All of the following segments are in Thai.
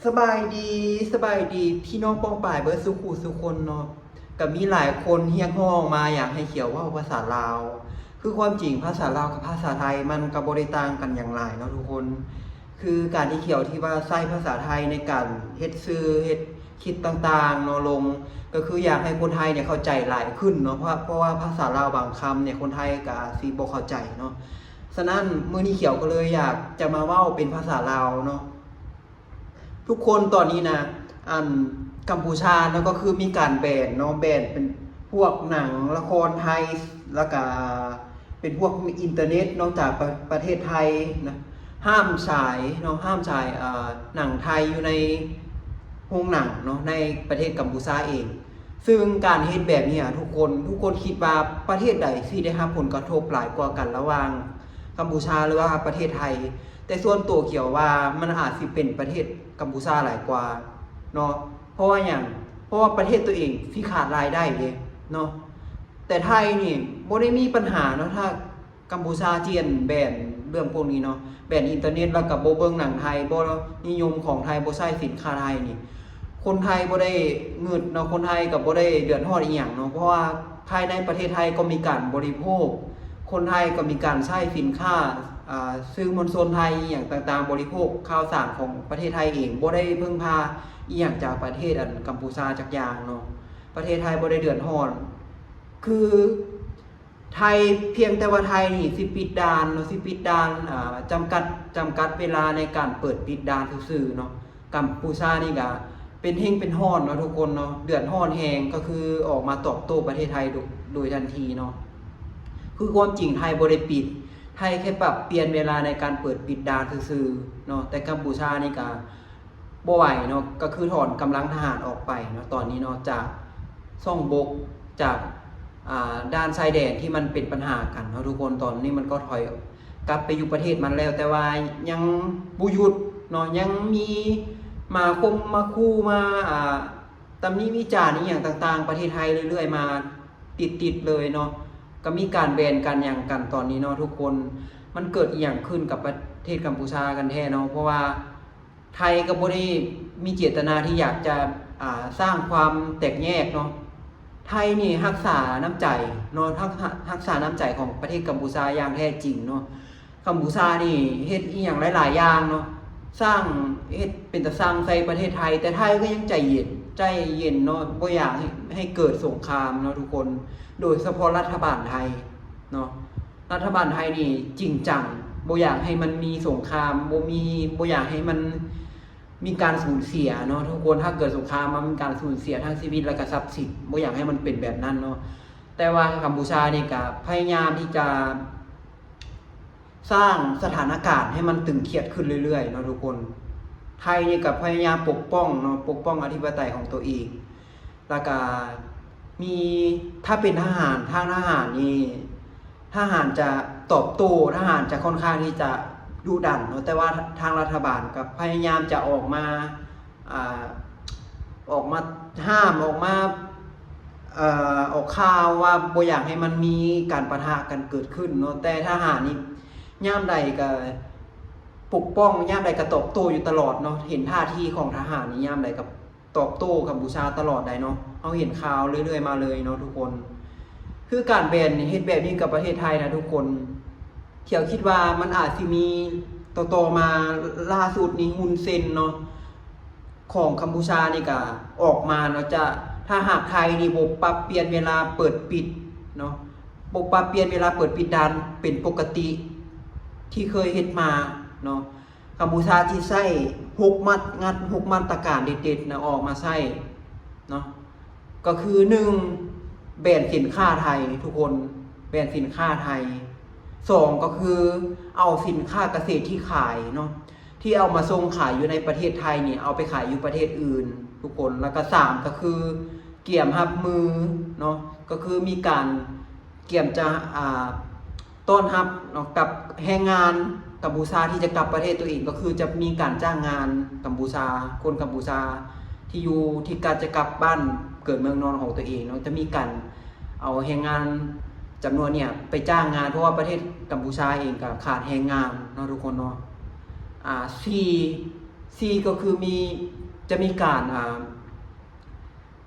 สบายดีพี่น้องป้องป่ายเบิร์ดสุขุสุคนเนาะกับมีหลายคนเฮียกห้องมาอยากให้เขียวว่าภาษาลาวคือความจริงภาษาลาวกับภาษาไทยมันกับบริต่างกันอย่างไรเนาะทุกคนคือการที่เขียวที่ว่าใช้ภาษาไทยในการเฮ็ดซื้อเฮ็ดคิดต่างๆเนาะลงก็คืออยากให้คนไทยเนี่ยเข้าใจหลายขึ้นเนาะเพราะว่าภาษาลาวบางคำเนี่ยคนไทยก็อาจสิบ่เข้าใจเนาะฉะนั้นมื้อนี้เขียวก็เลยอยากจะมาเว้าเป็นภาษาลาวเนาะ ทุกคนตอนนี้นะกัมพูชาแล้วก็คือมีการแบนเนาะแบนเป็นพวกหนังละครไทยแล้วก็เป็นพวกอินเทอร์เน็ตนอกจากประเทศไทยนะห้ามฉายเนาะห้ามฉายหนังไทยอยู่ในโรงหนังเนาะในประเทศกัมพูชาเอง ซึ่งการเฮ็ดแบบนี้ทุกคนคิดว่าประเทศใดที่ได้รับผลกระทบหลายกว่ากันระหว่างกัมพูชาหรือว่าประเทศไทยแต่ส่วนตัวเกี่ยวว่ามันอาจสิเป็นประเทศกัมพูชาหลายกว่าเนาะเพราะว่าประเทศตัวเองที่ขาดรายได้เด้เนาะแต่ไทยนี่บ่ได้มีปัญหาเนาะถ้ากัมพูชาเจียนแบนเรื่องพวกนี้เนาะแบนอินเทอร์เน็ตแล้วก็บ่เบิ่งหนังไทยบ่นิยมของไทยบ่ใช้สินค้าไทยนี่คนไทยบ่ได้เงิดเนาะคนไทยก็บ่ได้เดือดร้อนอีหยังเนาะเพราะว่าภายในประเทศไทยก็มีการบริโภคคนไทยก็มีการใช้สินค้าซื้อมวลชนไทยอย่างต่างๆบริโภคข่าวสารของประเทศไทยเองบ่ได้พึ่งพาอีหยังจากประเทศกัมพูชาจักอย่างเนาะประเทศไทยบ่ได้เดือดร้อนคือไทยเพียงแต่ว่าไทยนี่สิปิดด่านเนาะสิปิดด่านจำกัดเวลาในการเปิดปิดด่านซื่อๆเนาะกัมพูชานี่ก็เป็นเฮงเป็นฮ้อนเนาะทุกคนเนาะเดือดร้อนแฮงก็คือออกมาตอบโต้ประเทศไทยโดยทันทีเนาะคือความจริงไทยบ่ได้ปิดไทยแค่ปรับเปลี่ยนเวลาในการเปิดปิดด่านซื่อๆเนาะแต่กัมพูชานี่ก็บ่ไหวเนาะก็คือถอนกำลังทหารออกไปเนาะตอนนี้เนาะจากช่องบกจากด้านชายแดนที่มันเป็นปัญหากันเนาะทุกคนตอนนี้มันก็ถอยกลับไปอยู่ประเทศมันแล้วแต่ว่ายังบ่หยุดเนาะยังมีมาคมมาคู่มาตำหนิวิจารณ์อีหยังต่างๆประเทศไทยเรื่อยๆมาติดๆเลยเนาะก็มีการแบนกันอย่างกันตอนนี้เนาะทุกคนมันเกิดอีหยังขึ้นกับประเทศกัมพูชากันแท้เนาะเพราะว่าไทยก็บ่ได้มีเจตนาที่อยากจะสร้างความแตกแยกเนาะไทยนี่รักษาน้ำใจเนาะรักษาน้ำใจของประเทศกัมพูชาอย่างแท้จริงเนาะกัมพูชานี่เฮ็ดอีหยังหลายๆอย่างเนาะสร้างเฮ็ดเป็นตาสร้างใส่ประเทศไทยแต่ไทยก็ยังใจเย็นเนาะบ่อยากให้เกิดสงครามเนาะทุกคนโดยเฉพาะรัฐบาลไทยเนาะรัฐบาลไทยนี่จริงจังบ่อยากให้มันมีสงครามบ่อยากให้มันมีการสูญเสียเนาะทุกคนถ้าเกิดสงครามมันมีการสูญเสียทั้งชีวิตและก็ทรัพย์สินบ่อยากให้มันเป็นแบบนั้นเนาะแต่ว่ากัมพูชานี่ก็พยายามที่จะสร้างสถานการณ์ให้มันตึงเครียดขึ้นเรื่อยๆเนาะทุกคนไทยนี่ก็พยายามปกป้องเนาะปกป้องอธิปไตยของตัวเองแล้วก็มีถ้าเป็นทหารทางทหารนี่ทหารจะตอบโต้ทหารจะค่อนข้างที่จะดุดันเนาะแต่ว่าทางรัฐบาลก็พยายามจะออกมาห้ามออกมาออกข่าวว่าบ่อยากให้มันมีการปะทะกันเกิดขึ้นเนาะแต่ทหารนี่ย่ามใดก็ปกป้องย่ามใดก็ตอบโต้อยู่ตลอดเนาะเห็นท่าทีของทหารนี่ย่ามใดก็ตอบโต้กัมพูชาตลอดได้เนาะเอาเห็นข่าวเรื่อยๆมาเลยเนาะทุกคนคือการแบนเฮ็ดแบบนี้กับประเทศไทยนะทุกคนเขียวคิดว่ามันอาจสิมีต่อมาล่าสุดนี้ฮุนเซนเนาะของกัมพูชานี่ก็ออกมาเนาะจะถ้าหากไทยนี่บ่ปรับเปลี่ยนเวลาเปิดปิดเนาะบ่ปรับเปลี่ยนเวลาเปิดปิดด่านเป็นปกติที่เคยเฮ็ดมาเนาะกัมพูชาที่ใช้6มาตรการเด็ดๆนะออกมาใช้เนาะก็คือ1แบนสินค้าไทยทุกคนแบนสินค้าไทย2ก็คือเอาสินค้าเกษตรที่ขายเนาะที่เอามาส่งขายอยู่ในประเทศไทยนี่เอาไปขายอยู่ประเทศอื่นทุกคนแล้วก็3ก็คือเกี่ยมรับมือเนาะก็คือมีการเกี่ยมจะต้อนรับเนาะกับแรงงานกัมพูชาที่จะกลับประเทศตัวเองก็คือจะมีการจ้างงานกัมพูชาคนกัมพูชาที่อยู่ที่การจะกลับบ้านเกิดเมืองนอนของตัวเองเนาะจะมีการเอาแรงงานจำนวนเนี่ยไปจ้างงานเพราะว่าประเทศกัมพูชาเองก็ขาดแรงงานเนาะทุกคนเนาะ4 C ก็คือจะมีการ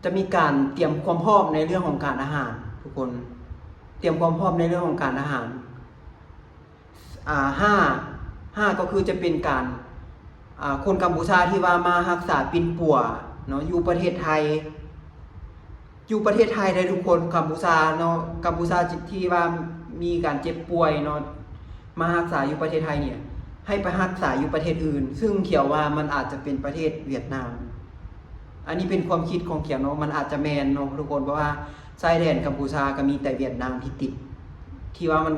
จะมีการเตรียมความพร้อมในเรื่องของการอาหารทุกคนเตรียมความพร้อมในเรื่องของการอาหารห้าก็คือจะเป็นการคนกัมพูชาที่ว่ามารักษาปิ่นปัวเนาะอยู่ประเทศไทยได้ทุกคนกัมพูชาเนาะกัมพูชาที่ว่ามีการเจ็บป่วยเนาะมารักษาอยู่ประเทศไทยเนี่ยให้ไปรักษาอยู่ประเทศอื่นซึ่งเขียวว่ามันอาจจะเป็นประเทศเวียดนามอันนี้เป็นความคิดของเขียวเนาะมันอาจจะแมนเนาะทุกคนเพราะว่าชายแดนกัมพูชาก็มีแต่เวียดนามที่ติดที่ว่ามัน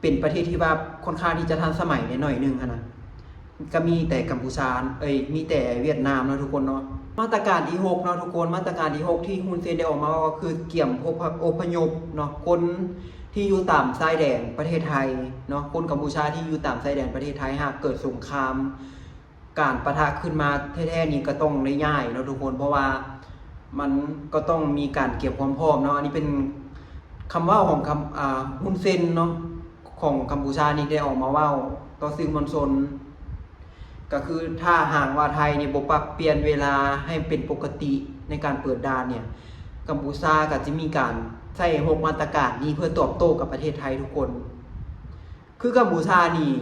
เป็นประเทศที่ว่าค่อนข้างที่จะทันสมัยหน่อยนึงนะก็มีแต่กัมพูชามีแต่เวียดนามเนาะทุกคนเนาะมาตรการที่6เนาะทุกคนมาตรการที่6ที่ฮุนเซนได้ออกมาก็คือเกี่ยมอพยพเนาะคนที่อยู่ตามชายแดนประเทศไทยเนาะคนกัมพูชาที่อยู่ตามชายแดนประเทศไทยหากเกิดสงครามการปะทะขึ้นมาแท้ๆนี้ก็ต้องได้ง่ายเนาะทุกคนเพราะว่ามันก็ต้องมีการเก็บความพร้อมเนาะอันนี้เป็นคำว่าของฮุนเซนเนาะของกัมพูชานี่ได้ออกมาว่าต่อสื่อมวลชนก็คือถ้าหากว่าไทยเนี่ยบ่ปรับเปลี่ยนเวลาให้เป็นปกติในการเปิดด่านเนี่ยกัมพูชาก็จะมีการใช้6มาตรการนี้เพื่อตอบโต้กับประเทศไทยทุกคนคือกัมพูชานี่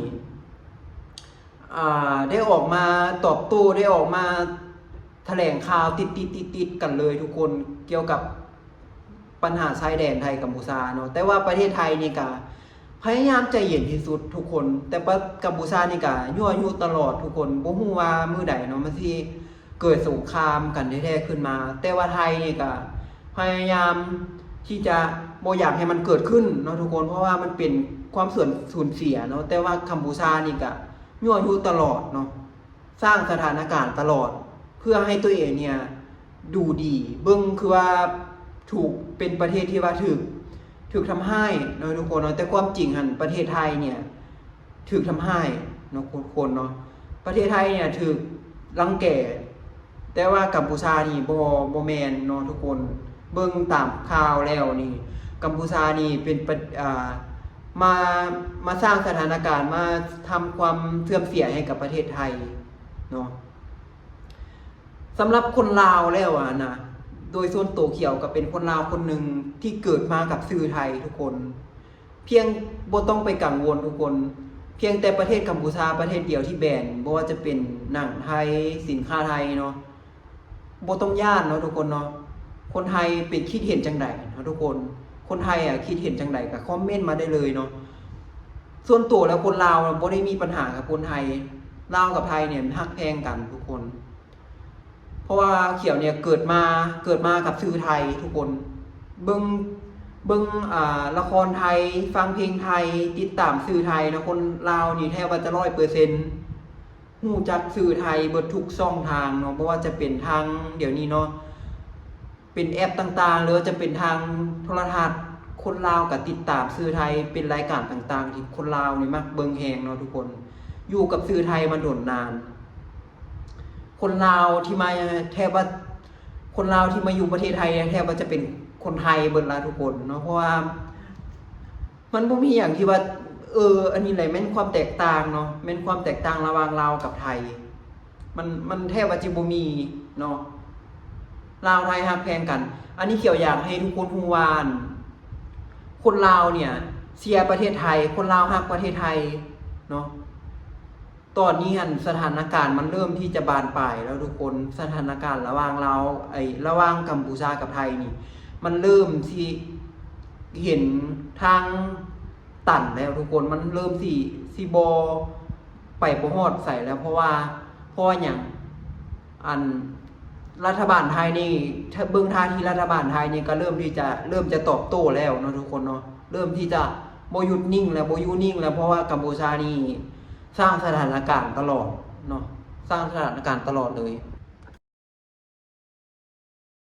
ได้ออกมาตอบโต้ได้ออกมาแถลงข่าวติดกันเลยทุกคนเกี่ยวกับปัญหาชายแดนไทยกัมพูชาเนาะแต่ว่าประเทศไทยนี่ก็พยายามใจเย็นที่สุดทุกคนแต่กัมพูชานี่ก็ยั่วยุตลอดทุกคนบ่ฮู้ว่ามื้อใดเนาะมันสิเกิดสงครามกันแท้ๆขึ้นมาแต่ว่าไทยนี่ก็พยายามที่จะบ่อยากให้มันเกิดขึ้นเนาะทุกคนเพราะว่ามันเป็นความสูญเสียเนาะแต่ว่ากัมพูชานี่ก็ยั่วยุตลอดเนาะสร้างสถานการณ์ตลอดเพื่อให้ตัวเองเนี่ยดูดีเบิ่งคือว่าถูกเป็นประเทศที่ว่าถูกทำให้เนาะทุกคนเนาะแต่ความจริงหันประเทศไทยเนี่ยถูกทำให้เนาะทุกคนเนาะประเทศไทยเนี่ยถูกรังแกแต่ว่ากัมพูชานี่บ่แม่นเนาะทุกคนเบิ่งตามข่าวแล้วนี่กัมพูชานี่เป็นมาสร้างสถานการณ์มาทำความเสื่อมเสียให้กับประเทศไทยเนาะสำหรับคนลาวแล้วนะโดยส่วนตัวเขียวก็เป็นคนลาวคนหนึ่งที่เกิดมากับสื่อไทยทุกคนเพียงบ่ต้องไปกังวลทุกคนเพียงแต่ประเทศกัมพูชาประเทศเดียวที่แบนบ่ว่าจะเป็นหนังไทยสินค้าไทยเนาะบ่ต้องย่านเนาะทุกคนเนาะคนไทยเป็นคิดเห็นจังไดเนาะทุกคนไทยคิดเห็นจังไดก็คอมเมนต์มาได้เลยเนาะส่วนตัวแล้วคนลาวบ่ได้มีปัญหากับคนไทยลาวกับไทยเนี่ยฮักแพงกันทุกคนเพราะว่าเขียวเนี่ยเกิดมากับสื่อไทยทุกคนเบิ่งละครไทยฟังเพลงไทยติดตามสื่อไทยนะคนลาวนี่แทบว่าจะ100%ฮู้จักสื่อไทยเบิดทุกช่องทางเนาะเพราะว่าจะเป็นทางเดี๋ยวนี้เนาะเป็นแอปต่างๆหรือจะเป็นทางโทรทัศน์คนลาวก็ติดตามสื่อไทยเป็นรายการต่างๆที่คนลาวนี่มักเบิ่งแฮงเนาะทุกคนอยู่กับสื่อไทยมาโดนนานคนลาวที่มาแทบว่าคนลาวที่มาอยู่ประเทศไทยแทบว่าจะเป็นคนไทยเบิดละทุกคนเนาะเพราะว่ามันบ่มีอย่างที่ว่าอันนี้แหละแม่นความแตกต่างเนาะแม่นความแตกต่างระหว่างลาวกับไทยมันแทบว่าจิบ่มีเนาะลาวไทยฮักแพงกันอันนี้เขียวอยากให้ทุกคนฮู้ว่าคนลาวเนี่ยเชียร์ประเทศไทยคนลาวฮักประเทศไทยเนาะตอนนี้สถานการณ์มันเริ่มที่จะบานปลายแล้วทุกคนสถานการณ์ระหว่างเราระหว่างกัมพูชากับไทยนี่มันเริ่มที่เห็นทางตันแล้วทุกคนมันเริ่มสิบ่ไปบ่ฮอดใส่แล้วเพราะว่าอย่างรัฐบาลไทยนี่ถ้าเบิ่งท่าที่รัฐบาลไทยนี่ก็เริ่มจะตอบโต้แล้วเนาะทุกคนเนาะเริ่มที่จะบ่หยุดนิ่งแล้วบ่อยู่นิ่งแล้วเพราะว่ากัมพูชานี่สร้างสถานการณ์ตลอดเนาะสร้างสถานการณ์ตลอดเลย